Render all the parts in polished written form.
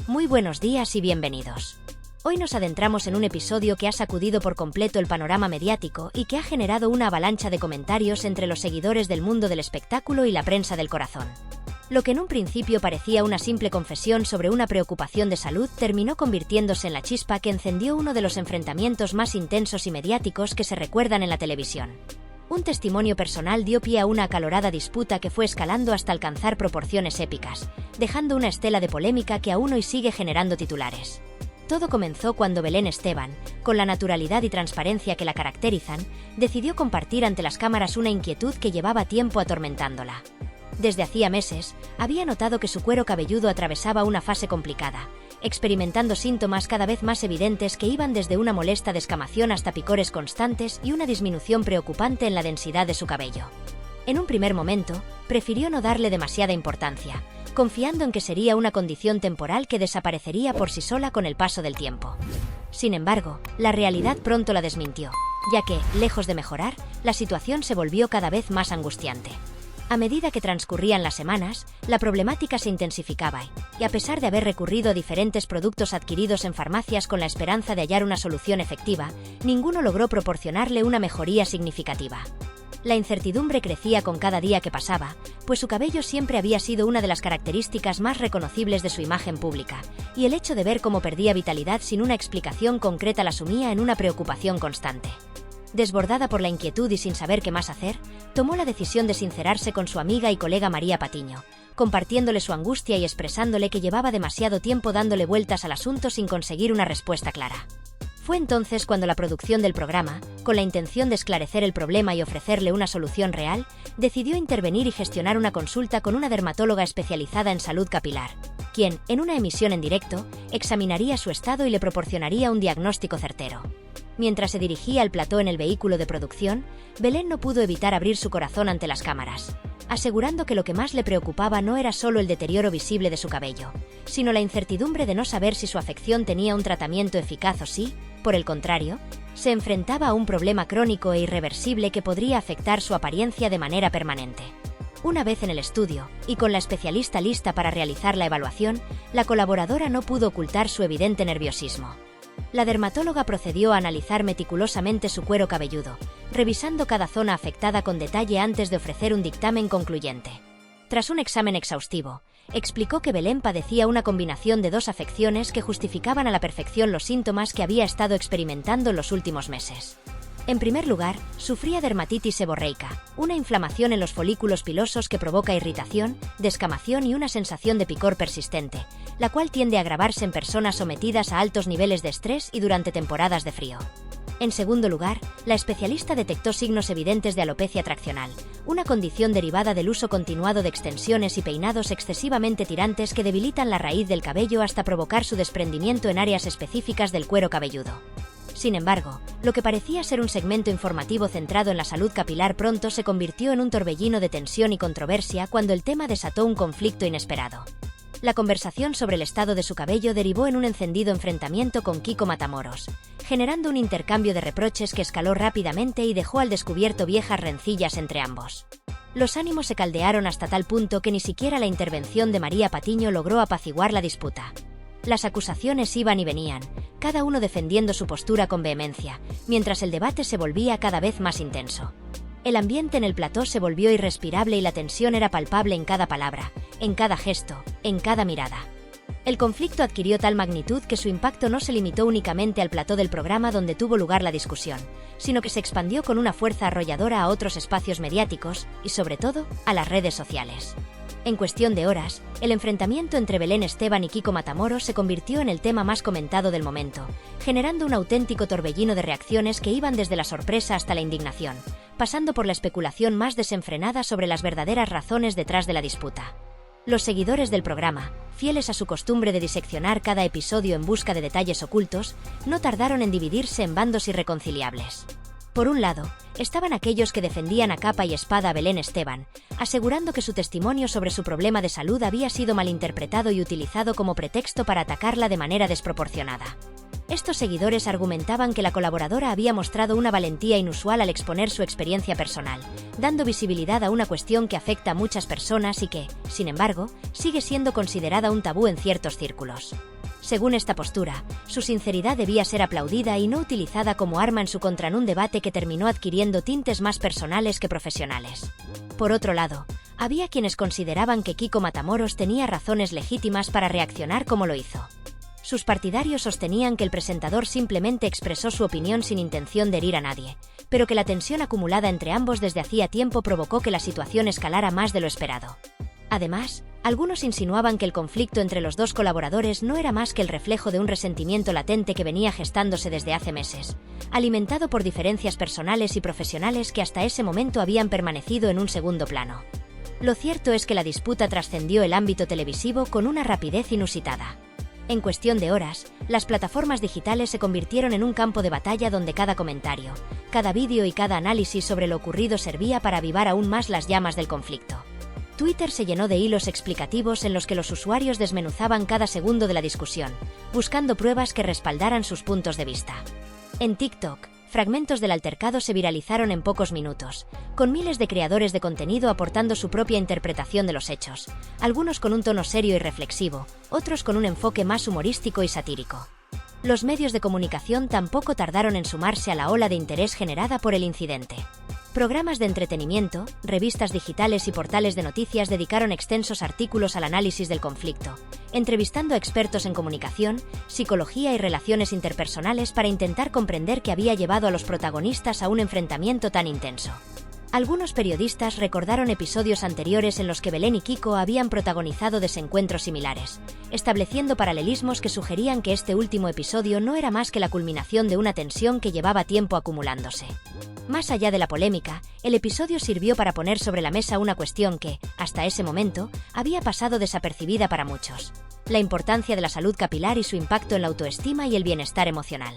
Muy buenos días y bienvenidos. Hoy nos adentramos en un episodio que ha sacudido por completo el panorama mediático y que ha generado una avalancha de comentarios entre los seguidores del mundo del espectáculo y la prensa del corazón. Lo que en un principio parecía una simple confesión sobre una preocupación de salud terminó convirtiéndose en la chispa que encendió uno de los enfrentamientos más intensos y mediáticos que se recuerdan en la televisión. Un testimonio personal dio pie a una acalorada disputa que fue escalando hasta alcanzar proporciones épicas, dejando una estela de polémica que aún hoy sigue generando titulares. Todo comenzó cuando Belén Esteban, con la naturalidad y transparencia que la caracterizan, decidió compartir ante las cámaras una inquietud que llevaba tiempo atormentándola. Desde hacía meses, había notado que su cuero cabelludo atravesaba una fase complicada, experimentando síntomas cada vez más evidentes que iban desde una molesta descamación hasta picores constantes y una disminución preocupante en la densidad de su cabello. En un primer momento, prefirió no darle demasiada importancia, confiando en que sería una condición temporal que desaparecería por sí sola con el paso del tiempo. Sin embargo, la realidad pronto la desmintió, ya que, lejos de mejorar, la situación se volvió cada vez más angustiante. A medida que transcurrían las semanas, la problemática se intensificaba y, a pesar de haber recurrido a diferentes productos adquiridos en farmacias con la esperanza de hallar una solución efectiva, ninguno logró proporcionarle una mejoría significativa. La incertidumbre crecía con cada día que pasaba, pues su cabello siempre había sido una de las características más reconocibles de su imagen pública, y el hecho de ver cómo perdía vitalidad sin una explicación concreta la sumía en una preocupación constante. Desbordada por la inquietud y sin saber qué más hacer, tomó la decisión de sincerarse con su amiga y colega María Patiño, compartiéndole su angustia y expresándole que llevaba demasiado tiempo dándole vueltas al asunto sin conseguir una respuesta clara. Fue entonces cuando la producción del programa, con la intención de esclarecer el problema y ofrecerle una solución real, decidió intervenir y gestionar una consulta con una dermatóloga especializada en salud capilar, quien, en una emisión en directo, examinaría su estado y le proporcionaría un diagnóstico certero. Mientras se dirigía al plató en el vehículo de producción, Belén no pudo evitar abrir su corazón ante las cámaras, asegurando que lo que más le preocupaba no era solo el deterioro visible de su cabello, sino la incertidumbre de no saber si su afección tenía un tratamiento eficaz o si, por el contrario, se enfrentaba a un problema crónico e irreversible que podría afectar su apariencia de manera permanente. Una vez en el estudio, y con la especialista lista para realizar la evaluación, la colaboradora no pudo ocultar su evidente nerviosismo. La dermatóloga procedió a analizar meticulosamente su cuero cabelludo, revisando cada zona afectada con detalle antes de ofrecer un dictamen concluyente. Tras un examen exhaustivo, explicó que Belén padecía una combinación de dos afecciones que justificaban a la perfección los síntomas que había estado experimentando en los últimos meses. En primer lugar, sufría dermatitis seborreica, una inflamación en los folículos pilosos que provoca irritación, descamación y una sensación de picor persistente, la cual tiende a agravarse en personas sometidas a altos niveles de estrés y durante temporadas de frío. En segundo lugar, la especialista detectó signos evidentes de alopecia traccional, una condición derivada del uso continuado de extensiones y peinados excesivamente tirantes que debilitan la raíz del cabello hasta provocar su desprendimiento en áreas específicas del cuero cabelludo. Sin embargo, lo que parecía ser un segmento informativo centrado en la salud capilar pronto se convirtió en un torbellino de tensión y controversia cuando el tema desató un conflicto inesperado. La conversación sobre el estado de su cabello derivó en un encendido enfrentamiento con Kiko Matamoros, generando un intercambio de reproches que escaló rápidamente y dejó al descubierto viejas rencillas entre ambos. Los ánimos se caldearon hasta tal punto que ni siquiera la intervención de María Patiño logró apaciguar la disputa. Las acusaciones iban y venían, cada uno defendiendo su postura con vehemencia, mientras el debate se volvía cada vez más intenso. El ambiente en el plató se volvió irrespirable y la tensión era palpable en cada palabra, en cada gesto, en cada mirada. El conflicto adquirió tal magnitud que su impacto no se limitó únicamente al plató del programa donde tuvo lugar la discusión, sino que se expandió con una fuerza arrolladora a otros espacios mediáticos y, sobre todo, a las redes sociales. En cuestión de horas, el enfrentamiento entre Belén Esteban y Kiko Matamoros se convirtió en el tema más comentado del momento, generando un auténtico torbellino de reacciones que iban desde la sorpresa hasta la indignación, pasando por la especulación más desenfrenada sobre las verdaderas razones detrás de la disputa. Los seguidores del programa, fieles a su costumbre de diseccionar cada episodio en busca de detalles ocultos, no tardaron en dividirse en bandos irreconciliables. Por un lado, estaban aquellos que defendían a capa y espada a Belén Esteban, asegurando que su testimonio sobre su problema de salud había sido malinterpretado y utilizado como pretexto para atacarla de manera desproporcionada. Estos seguidores argumentaban que la colaboradora había mostrado una valentía inusual al exponer su experiencia personal, dando visibilidad a una cuestión que afecta a muchas personas y que, sin embargo, sigue siendo considerada un tabú en ciertos círculos. Según esta postura, su sinceridad debía ser aplaudida y no utilizada como arma en su contra en un debate que terminó adquiriendo tintes más personales que profesionales. Por otro lado, había quienes consideraban que Kiko Matamoros tenía razones legítimas para reaccionar como lo hizo. Sus partidarios sostenían que el presentador simplemente expresó su opinión sin intención de herir a nadie, pero que la tensión acumulada entre ambos desde hacía tiempo provocó que la situación escalara más de lo esperado. Además, algunos insinuaban que el conflicto entre los dos colaboradores no era más que el reflejo de un resentimiento latente que venía gestándose desde hace meses, alimentado por diferencias personales y profesionales que hasta ese momento habían permanecido en un segundo plano. Lo cierto es que la disputa trascendió el ámbito televisivo con una rapidez inusitada. En cuestión de horas, las plataformas digitales se convirtieron en un campo de batalla donde cada comentario, cada vídeo y cada análisis sobre lo ocurrido servía para avivar aún más las llamas del conflicto. Twitter se llenó de hilos explicativos en los que los usuarios desmenuzaban cada segundo de la discusión, buscando pruebas que respaldaran sus puntos de vista. En TikTok, fragmentos del altercado se viralizaron en pocos minutos, con miles de creadores de contenido aportando su propia interpretación de los hechos, algunos con un tono serio y reflexivo, otros con un enfoque más humorístico y satírico. Los medios de comunicación tampoco tardaron en sumarse a la ola de interés generada por el incidente. Programas de entretenimiento, revistas digitales y portales de noticias dedicaron extensos artículos al análisis del conflicto, entrevistando a expertos en comunicación, psicología y relaciones interpersonales para intentar comprender qué había llevado a los protagonistas a un enfrentamiento tan intenso. Algunos periodistas recordaron episodios anteriores en los que Belén y Kiko habían protagonizado desencuentros similares, estableciendo paralelismos que sugerían que este último episodio no era más que la culminación de una tensión que llevaba tiempo acumulándose. Más allá de la polémica, el episodio sirvió para poner sobre la mesa una cuestión que, hasta ese momento, había pasado desapercibida para muchos: la importancia de la salud capilar y su impacto en la autoestima y el bienestar emocional.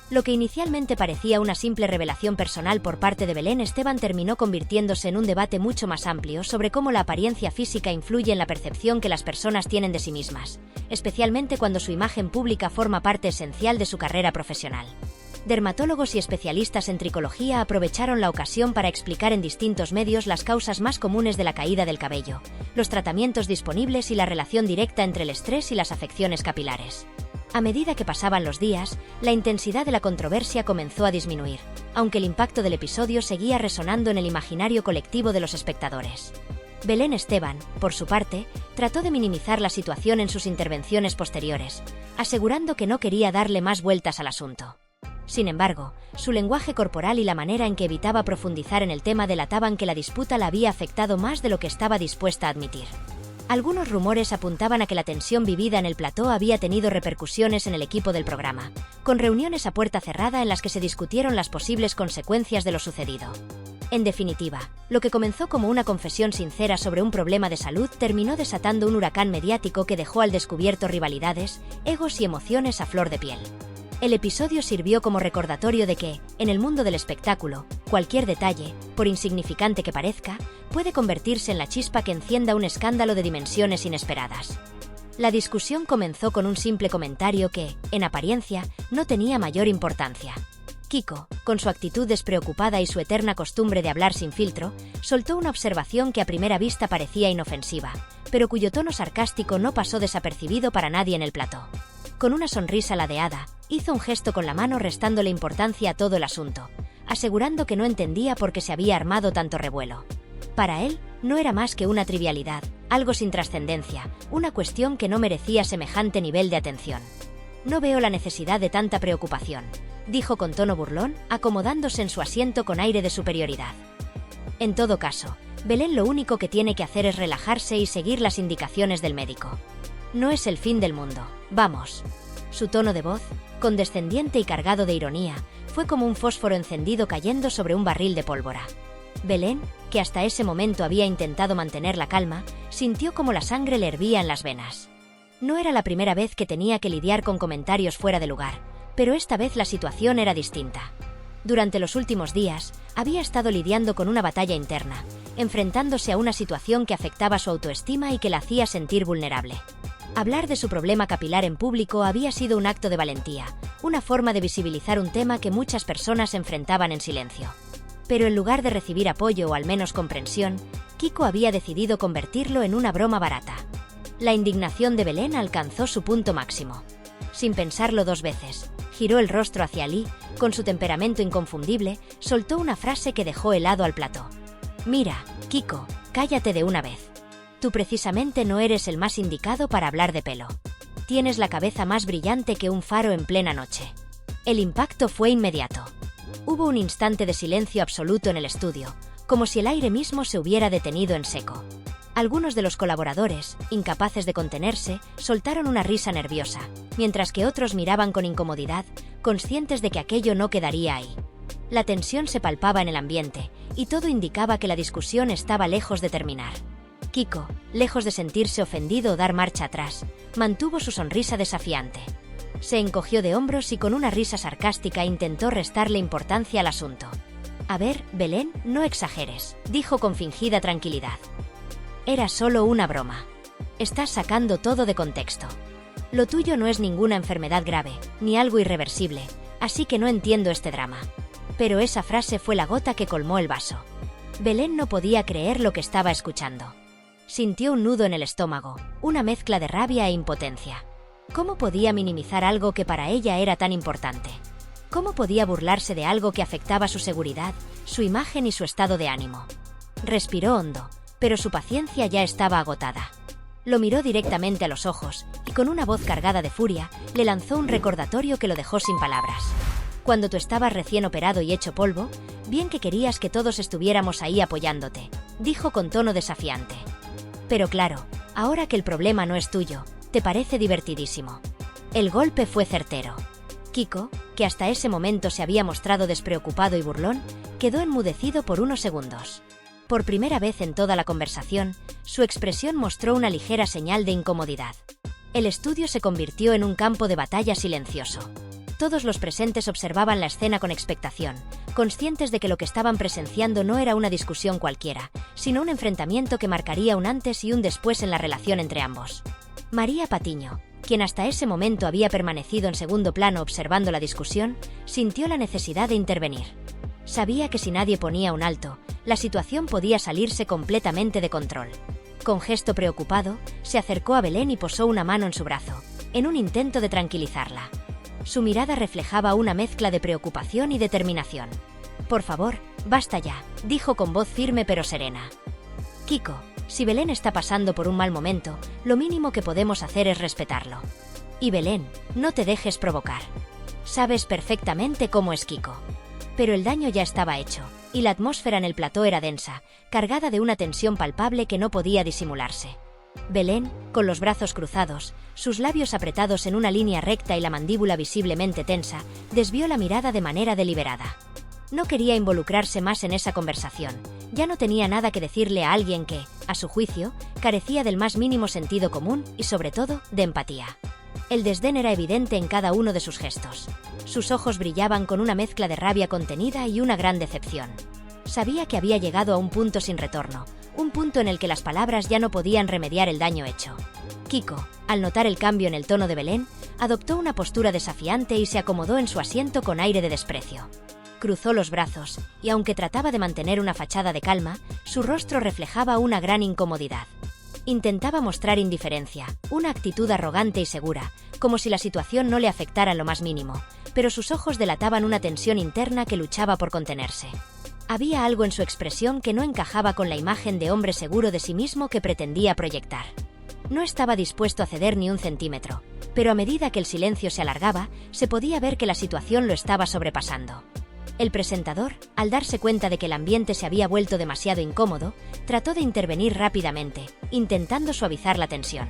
Lo que inicialmente parecía una simple revelación personal por parte de Belén Esteban terminó convirtiéndose en un debate mucho más amplio sobre cómo la apariencia física influye en la percepción que las personas tienen de sí mismas, especialmente cuando su imagen pública forma parte esencial de su carrera profesional. Dermatólogos y especialistas en tricología aprovecharon la ocasión para explicar en distintos medios las causas más comunes de la caída del cabello, los tratamientos disponibles y la relación directa entre el estrés y las afecciones capilares. A medida que pasaban los días, la intensidad de la controversia comenzó a disminuir, aunque el impacto del episodio seguía resonando en el imaginario colectivo de los espectadores. Belén Esteban, por su parte, trató de minimizar la situación en sus intervenciones posteriores, asegurando que no quería darle más vueltas al asunto. Sin embargo, su lenguaje corporal y la manera en que evitaba profundizar en el tema delataban que la disputa la había afectado más de lo que estaba dispuesta a admitir. Algunos rumores apuntaban a que la tensión vivida en el plató había tenido repercusiones en el equipo del programa, con reuniones a puerta cerrada en las que se discutieron las posibles consecuencias de lo sucedido. En definitiva, lo que comenzó como una confesión sincera sobre un problema de salud terminó desatando un huracán mediático que dejó al descubierto rivalidades, egos y emociones a flor de piel. El episodio sirvió como recordatorio de que, en el mundo del espectáculo, cualquier detalle, por insignificante que parezca, puede convertirse en la chispa que encienda un escándalo de dimensiones inesperadas. La discusión comenzó con un simple comentario que, en apariencia, no tenía mayor importancia. Kiko, con su actitud despreocupada y su eterna costumbre de hablar sin filtro, soltó una observación que a primera vista parecía inofensiva, pero cuyo tono sarcástico no pasó desapercibido para nadie en el plató. Con una sonrisa ladeada, hizo un gesto con la mano restándole importancia a todo el asunto, asegurando que no entendía por qué se había armado tanto revuelo. Para él, no era más que una trivialidad, algo sin trascendencia, una cuestión que no merecía semejante nivel de atención. «No veo la necesidad de tanta preocupación», dijo con tono burlón, acomodándose en su asiento con aire de superioridad. En todo caso, Belén lo único que tiene que hacer es relajarse y seguir las indicaciones del médico. No es el fin del mundo, vamos. Su tono de voz, condescendiente y cargado de ironía, fue como un fósforo encendido cayendo sobre un barril de pólvora. Belén, que hasta ese momento había intentado mantener la calma, sintió como la sangre le hervía en las venas. No era la primera vez que tenía que lidiar con comentarios fuera de lugar, pero esta vez la situación era distinta. Durante los últimos días, había estado lidiando con una batalla interna, enfrentándose a una situación que afectaba su autoestima y que la hacía sentir vulnerable. Hablar de su problema capilar en público había sido un acto de valentía, una forma de visibilizar un tema que muchas personas enfrentaban en silencio. Pero en lugar de recibir apoyo o al menos comprensión, Kiko había decidido convertirlo en una broma barata. La indignación de Belén alcanzó su punto máximo. Sin pensarlo dos veces, giró el rostro hacia Lee, con su temperamento inconfundible, soltó una frase que dejó helado al plató. «Mira, Kiko, cállate de una vez. Tú precisamente no eres el más indicado para hablar de pelo. Tienes la cabeza más brillante que un faro en plena noche». El impacto fue inmediato. Hubo un instante de silencio absoluto en el estudio, como si el aire mismo se hubiera detenido en seco. Algunos de los colaboradores, incapaces de contenerse, soltaron una risa nerviosa, mientras que otros miraban con incomodidad, conscientes de que aquello no quedaría ahí. La tensión se palpaba en el ambiente, y todo indicaba que la discusión estaba lejos de terminar. Kiko, lejos de sentirse ofendido o dar marcha atrás, mantuvo su sonrisa desafiante. Se encogió de hombros y con una risa sarcástica intentó restarle importancia al asunto. «A ver, Belén, no exageres», dijo con fingida tranquilidad. «Era solo una broma. Estás sacando todo de contexto. Lo tuyo no es ninguna enfermedad grave, ni algo irreversible, así que no entiendo este drama». Pero esa frase fue la gota que colmó el vaso. Belén no podía creer lo que estaba escuchando. Sintió un nudo en el estómago, una mezcla de rabia e impotencia. ¿Cómo podía minimizar algo que para ella era tan importante? ¿Cómo podía burlarse de algo que afectaba su seguridad, su imagen y su estado de ánimo? Respiró hondo, pero su paciencia ya estaba agotada. Lo miró directamente a los ojos y con una voz cargada de furia le lanzó un recordatorio que lo dejó sin palabras. «Cuando tú estabas recién operado y hecho polvo, bien que querías que todos estuviéramos ahí apoyándote», dijo con tono desafiante. «Pero claro, ahora que el problema no es tuyo, te parece divertidísimo». El golpe fue certero. Kiko, que hasta ese momento se había mostrado despreocupado y burlón, quedó enmudecido por unos segundos. Por primera vez en toda la conversación, su expresión mostró una ligera señal de incomodidad. El estudio se convirtió en un campo de batalla silencioso. Todos los presentes observaban la escena con expectación, conscientes de que lo que estaban presenciando no era una discusión cualquiera, sino un enfrentamiento que marcaría un antes y un después en la relación entre ambos. María Patiño, quien hasta ese momento había permanecido en segundo plano observando la discusión, sintió la necesidad de intervenir. Sabía que si nadie ponía un alto, la situación podía salirse completamente de control. Con gesto preocupado, se acercó a Belén y posó una mano en su brazo, en un intento de tranquilizarla. Su mirada reflejaba una mezcla de preocupación y determinación. «Por favor, basta ya», dijo con voz firme pero serena. «Kiko, si Belén está pasando por un mal momento, lo mínimo que podemos hacer es respetarlo. Y Belén, no te dejes provocar. Sabes perfectamente cómo es Kiko». Pero el daño ya estaba hecho, y la atmósfera en el plató era densa, cargada de una tensión palpable que no podía disimularse. Belén, con los brazos cruzados, sus labios apretados en una línea recta y la mandíbula visiblemente tensa, desvió la mirada de manera deliberada. No quería involucrarse más en esa conversación, ya no tenía nada que decirle a alguien que, a su juicio, carecía del más mínimo sentido común y, sobre todo, de empatía. El desdén era evidente en cada uno de sus gestos. Sus ojos brillaban con una mezcla de rabia contenida y una gran decepción. Sabía que había llegado a un punto sin retorno, un punto en el que las palabras ya no podían remediar el daño hecho. Kiko, al notar el cambio en el tono de Belén, adoptó una postura desafiante y se acomodó en su asiento con aire de desprecio. Cruzó los brazos, y aunque trataba de mantener una fachada de calma, su rostro reflejaba una gran incomodidad. Intentaba mostrar indiferencia, una actitud arrogante y segura, como si la situación no le afectara en lo más mínimo, pero sus ojos delataban una tensión interna que luchaba por contenerse. Había algo en su expresión que no encajaba con la imagen de hombre seguro de sí mismo que pretendía proyectar. No estaba dispuesto a ceder ni un centímetro, pero a medida que el silencio se alargaba, se podía ver que la situación lo estaba sobrepasando. El presentador, al darse cuenta de que el ambiente se había vuelto demasiado incómodo, trató de intervenir rápidamente, intentando suavizar la tensión.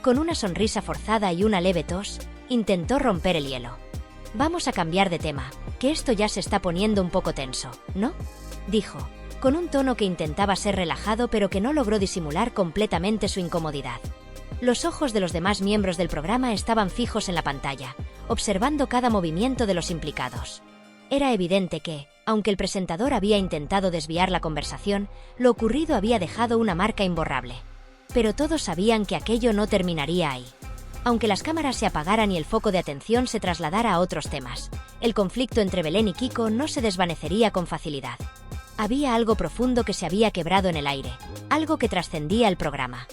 Con una sonrisa forzada y una leve tos, intentó romper el hielo. «Vamos a cambiar de tema, que esto ya se está poniendo un poco tenso, ¿no?», dijo, con un tono que intentaba ser relajado pero que no logró disimular completamente su incomodidad. Los ojos de los demás miembros del programa estaban fijos en la pantalla, observando cada movimiento de los implicados. Era evidente que, aunque el presentador había intentado desviar la conversación, lo ocurrido había dejado una marca imborrable. Pero todos sabían que aquello no terminaría ahí. Aunque las cámaras se apagaran y el foco de atención se trasladara a otros temas, el conflicto entre Belén y Kiko no se desvanecería con facilidad. Había algo profundo que se había quebrado en el aire, algo que trascendía el programa.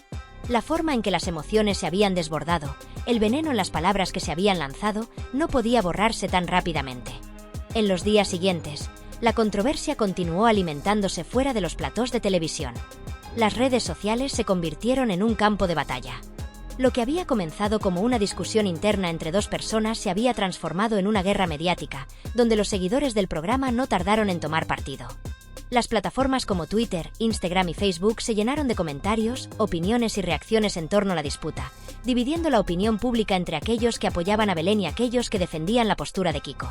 La forma en que las emociones se habían desbordado, el veneno en las palabras que se habían lanzado, no podía borrarse tan rápidamente. En los días siguientes, la controversia continuó alimentándose fuera de los platós de televisión. Las redes sociales se convirtieron en un campo de batalla. Lo que había comenzado como una discusión interna entre dos personas se había transformado en una guerra mediática, donde los seguidores del programa no tardaron en tomar partido. Las plataformas como Twitter, Instagram y Facebook se llenaron de comentarios, opiniones y reacciones en torno a la disputa, dividiendo la opinión pública entre aquellos que apoyaban a Belén y aquellos que defendían la postura de Kiko.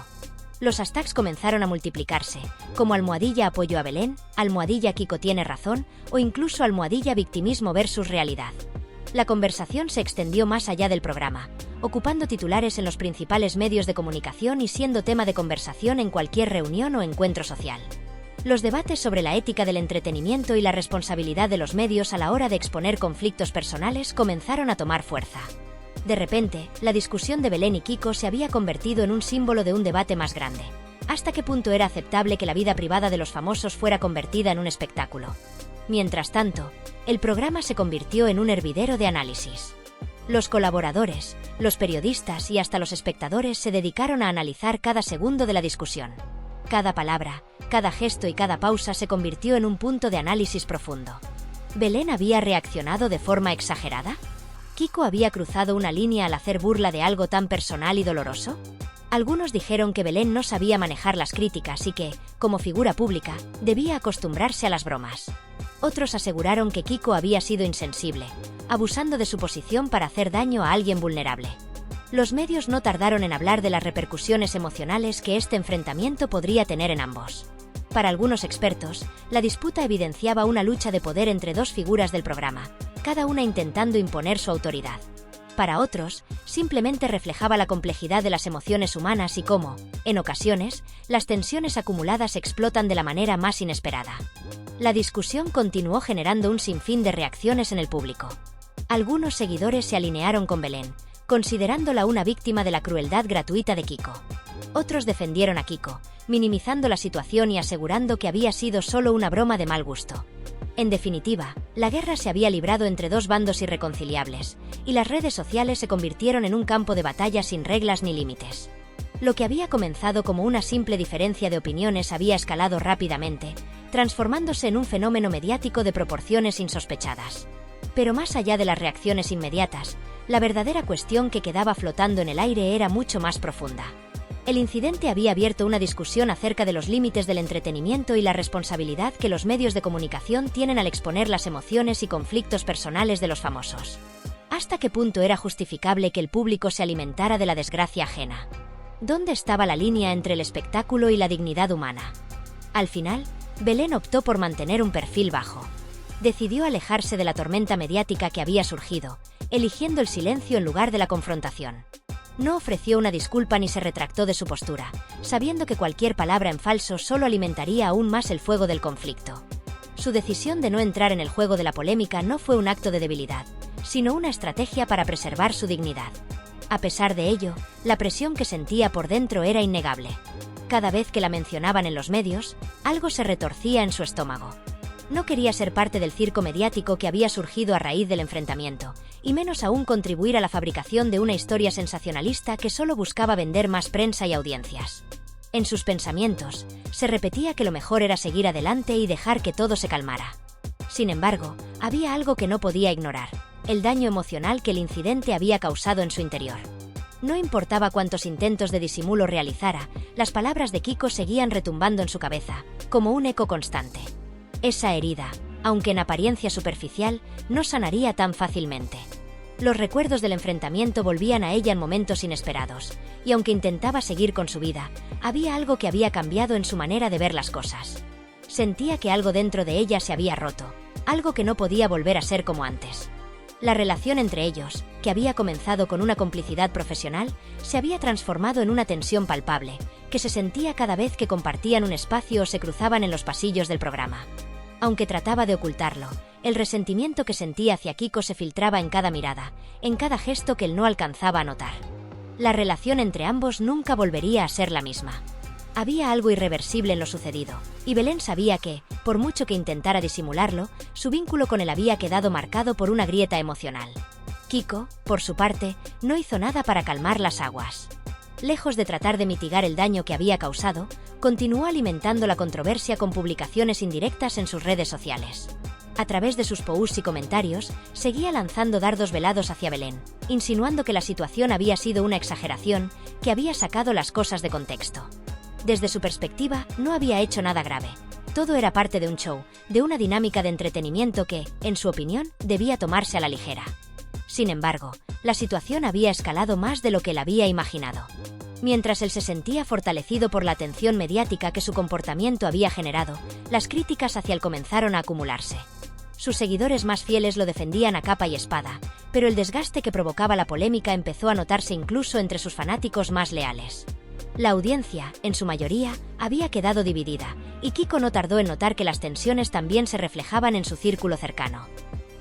Los hashtags comenzaron a multiplicarse, como #apoyo a Belén, #Kiko tiene razón o incluso #victimismo versus realidad. La conversación se extendió más allá del programa, ocupando titulares en los principales medios de comunicación y siendo tema de conversación en cualquier reunión o encuentro social. Los debates sobre la ética del entretenimiento y la responsabilidad de los medios a la hora de exponer conflictos personales comenzaron a tomar fuerza. De repente, la discusión de Belén y Kiko se había convertido en un símbolo de un debate más grande. ¿Hasta qué punto era aceptable que la vida privada de los famosos fuera convertida en un espectáculo? Mientras tanto, el programa se convirtió en un hervidero de análisis. Los colaboradores, los periodistas y hasta los espectadores se dedicaron a analizar cada segundo de la discusión. Cada palabra, cada gesto y cada pausa se convirtió en un punto de análisis profundo. ¿Belén había reaccionado de forma exagerada? ¿Kiko había cruzado una línea al hacer burla de algo tan personal y doloroso? Algunos dijeron que Belén no sabía manejar las críticas y que, como figura pública, debía acostumbrarse a las bromas. Otros aseguraron que Kiko había sido insensible, abusando de su posición para hacer daño a alguien vulnerable. Los medios no tardaron en hablar de las repercusiones emocionales que este enfrentamiento podría tener en ambos. Para algunos expertos, la disputa evidenciaba una lucha de poder entre dos figuras del programa, cada una intentando imponer su autoridad. Para otros, simplemente reflejaba la complejidad de las emociones humanas y cómo, en ocasiones, las tensiones acumuladas explotan de la manera más inesperada. La discusión continuó generando un sinfín de reacciones en el público. Algunos seguidores se alinearon con Belén, considerándola una víctima de la crueldad gratuita de Kiko. Otros defendieron a Kiko, minimizando la situación y asegurando que había sido solo una broma de mal gusto. En definitiva, la guerra se había librado entre dos bandos irreconciliables, y las redes sociales se convirtieron en un campo de batalla sin reglas ni límites. Lo que había comenzado como una simple diferencia de opiniones había escalado rápidamente, transformándose en un fenómeno mediático de proporciones insospechadas. Pero más allá de las reacciones inmediatas, la verdadera cuestión que quedaba flotando en el aire era mucho más profunda. El incidente había abierto una discusión acerca de los límites del entretenimiento y la responsabilidad que los medios de comunicación tienen al exponer las emociones y conflictos personales de los famosos. ¿Hasta qué punto era justificable que el público se alimentara de la desgracia ajena? ¿Dónde estaba la línea entre el espectáculo y la dignidad humana? Al final, Belén optó por mantener un perfil bajo. Decidió alejarse de la tormenta mediática que había surgido, eligiendo el silencio en lugar de la confrontación. No ofreció una disculpa ni se retractó de su postura, sabiendo que cualquier palabra en falso solo alimentaría aún más el fuego del conflicto. Su decisión de no entrar en el juego de la polémica no fue un acto de debilidad, sino una estrategia para preservar su dignidad. A pesar de ello, la presión que sentía por dentro era innegable. Cada vez que la mencionaban en los medios, algo se retorcía en su estómago. No quería ser parte del circo mediático que había surgido a raíz del enfrentamiento, y menos aún contribuir a la fabricación de una historia sensacionalista que solo buscaba vender más prensa y audiencias. En sus pensamientos, se repetía que lo mejor era seguir adelante y dejar que todo se calmara. Sin embargo, había algo que no podía ignorar: el daño emocional que el incidente había causado en su interior. No importaba cuántos intentos de disimulo realizara, las palabras de Kiko seguían retumbando en su cabeza, como un eco constante. Esa herida, aunque en apariencia superficial, no sanaría tan fácilmente. Los recuerdos del enfrentamiento volvían a ella en momentos inesperados, y aunque intentaba seguir con su vida, había algo que había cambiado en su manera de ver las cosas. Sentía que algo dentro de ella se había roto, algo que no podía volver a ser como antes. La relación entre ellos, que había comenzado con una complicidad profesional, se había transformado en una tensión palpable, que se sentía cada vez que compartían un espacio o se cruzaban en los pasillos del programa. Aunque trataba de ocultarlo, el resentimiento que sentía hacia Kiko se filtraba en cada mirada, en cada gesto que él no alcanzaba a notar. La relación entre ambos nunca volvería a ser la misma. Había algo irreversible en lo sucedido, y Belén sabía que, por mucho que intentara disimularlo, su vínculo con él había quedado marcado por una grieta emocional. Kiko, por su parte, no hizo nada para calmar las aguas. Lejos de tratar de mitigar el daño que había causado, continuó alimentando la controversia con publicaciones indirectas en sus redes sociales. A través de sus posts y comentarios, seguía lanzando dardos velados hacia Belén, insinuando que la situación había sido una exageración, que había sacado las cosas de contexto. Desde su perspectiva, no había hecho nada grave. Todo era parte de un show, de una dinámica de entretenimiento que, en su opinión, debía tomarse a la ligera. Sin embargo, la situación había escalado más de lo que él había imaginado. Mientras él se sentía fortalecido por la atención mediática que su comportamiento había generado, las críticas hacia él comenzaron a acumularse. Sus seguidores más fieles lo defendían a capa y espada, pero el desgaste que provocaba la polémica empezó a notarse incluso entre sus fanáticos más leales. La audiencia, en su mayoría, había quedado dividida, y Kiko no tardó en notar que las tensiones también se reflejaban en su círculo cercano.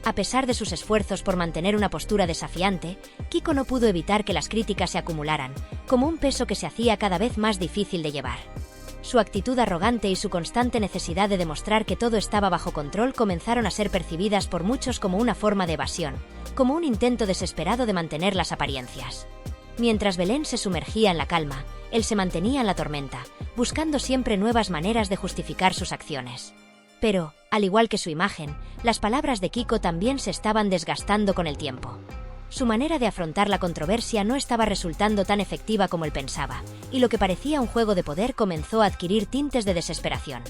A pesar de sus esfuerzos por mantener una postura desafiante, Kiko no pudo evitar que las críticas se acumularan, como un peso que se hacía cada vez más difícil de llevar. Su actitud arrogante y su constante necesidad de demostrar que todo estaba bajo control comenzaron a ser percibidas por muchos como una forma de evasión, como un intento desesperado de mantener las apariencias. Mientras Belén se sumergía en la calma, él se mantenía en la tormenta, buscando siempre nuevas maneras de justificar sus acciones. Pero, al igual que su imagen, las palabras de Kiko también se estaban desgastando con el tiempo. Su manera de afrontar la controversia no estaba resultando tan efectiva como él pensaba, y lo que parecía un juego de poder comenzó a adquirir tintes de desesperación.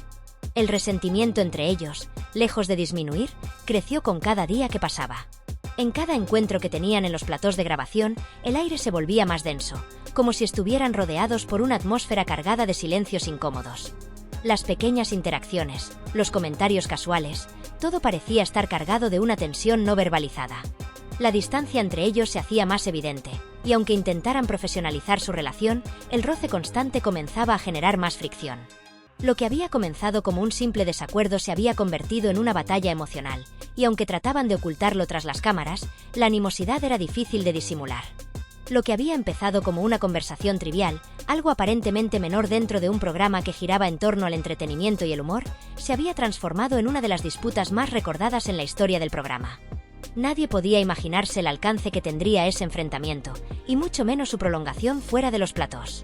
El resentimiento entre ellos, lejos de disminuir, creció con cada día que pasaba. En cada encuentro que tenían en los platós de grabación, el aire se volvía más denso, como si estuvieran rodeados por una atmósfera cargada de silencios incómodos. Las pequeñas interacciones, los comentarios casuales, todo parecía estar cargado de una tensión no verbalizada. La distancia entre ellos se hacía más evidente, y aunque intentaran profesionalizar su relación, el roce constante comenzaba a generar más fricción. Lo que había comenzado como un simple desacuerdo se había convertido en una batalla emocional, y aunque trataban de ocultarlo tras las cámaras, la animosidad era difícil de disimular. Lo que había empezado como una conversación trivial, algo aparentemente menor dentro de un programa que giraba en torno al entretenimiento y el humor, se había transformado en una de las disputas más recordadas en la historia del programa. Nadie podía imaginarse el alcance que tendría ese enfrentamiento, y mucho menos su prolongación fuera de los platós.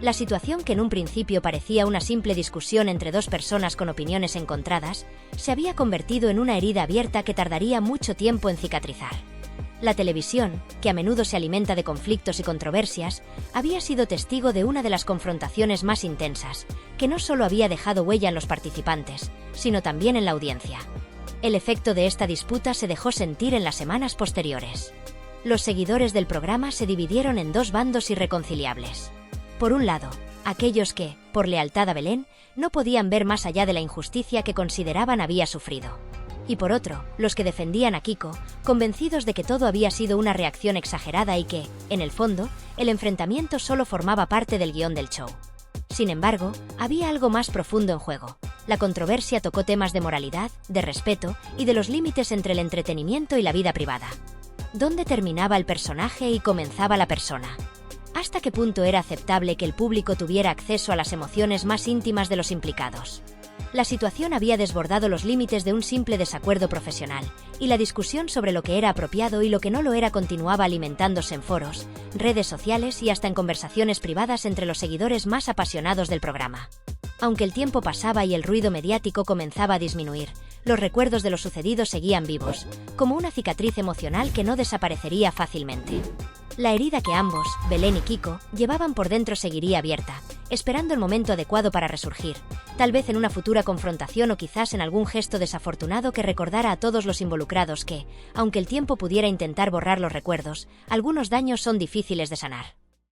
La situación, que en un principio parecía una simple discusión entre dos personas con opiniones encontradas, se había convertido en una herida abierta que tardaría mucho tiempo en cicatrizar. La televisión, que a menudo se alimenta de conflictos y controversias, había sido testigo de una de las confrontaciones más intensas, que no solo había dejado huella en los participantes, sino también en la audiencia. El efecto de esta disputa se dejó sentir en las semanas posteriores. Los seguidores del programa se dividieron en dos bandos irreconciliables. Por un lado, aquellos que, por lealtad a Belén, no podían ver más allá de la injusticia que consideraban había sufrido. Y por otro, los que defendían a Kiko, convencidos de que todo había sido una reacción exagerada y que, en el fondo, el enfrentamiento solo formaba parte del guión del show. Sin embargo, había algo más profundo en juego. La controversia tocó temas de moralidad, de respeto y de los límites entre el entretenimiento y la vida privada. ¿Dónde terminaba el personaje y comenzaba la persona? ¿Hasta qué punto era aceptable que el público tuviera acceso a las emociones más íntimas de los implicados? La situación había desbordado los límites de un simple desacuerdo profesional, y la discusión sobre lo que era apropiado y lo que no lo era continuaba alimentándose en foros, redes sociales y hasta en conversaciones privadas entre los seguidores más apasionados del programa. Aunque el tiempo pasaba y el ruido mediático comenzaba a disminuir, los recuerdos de lo sucedido seguían vivos, como una cicatriz emocional que no desaparecería fácilmente. La herida que ambos, Belén y Kiko, llevaban por dentro seguiría abierta, esperando el momento adecuado para resurgir, tal vez en una futura confrontación o quizás en algún gesto desafortunado que recordara a todos los involucrados que, aunque el tiempo pudiera intentar borrar los recuerdos, algunos daños son difíciles de sanar.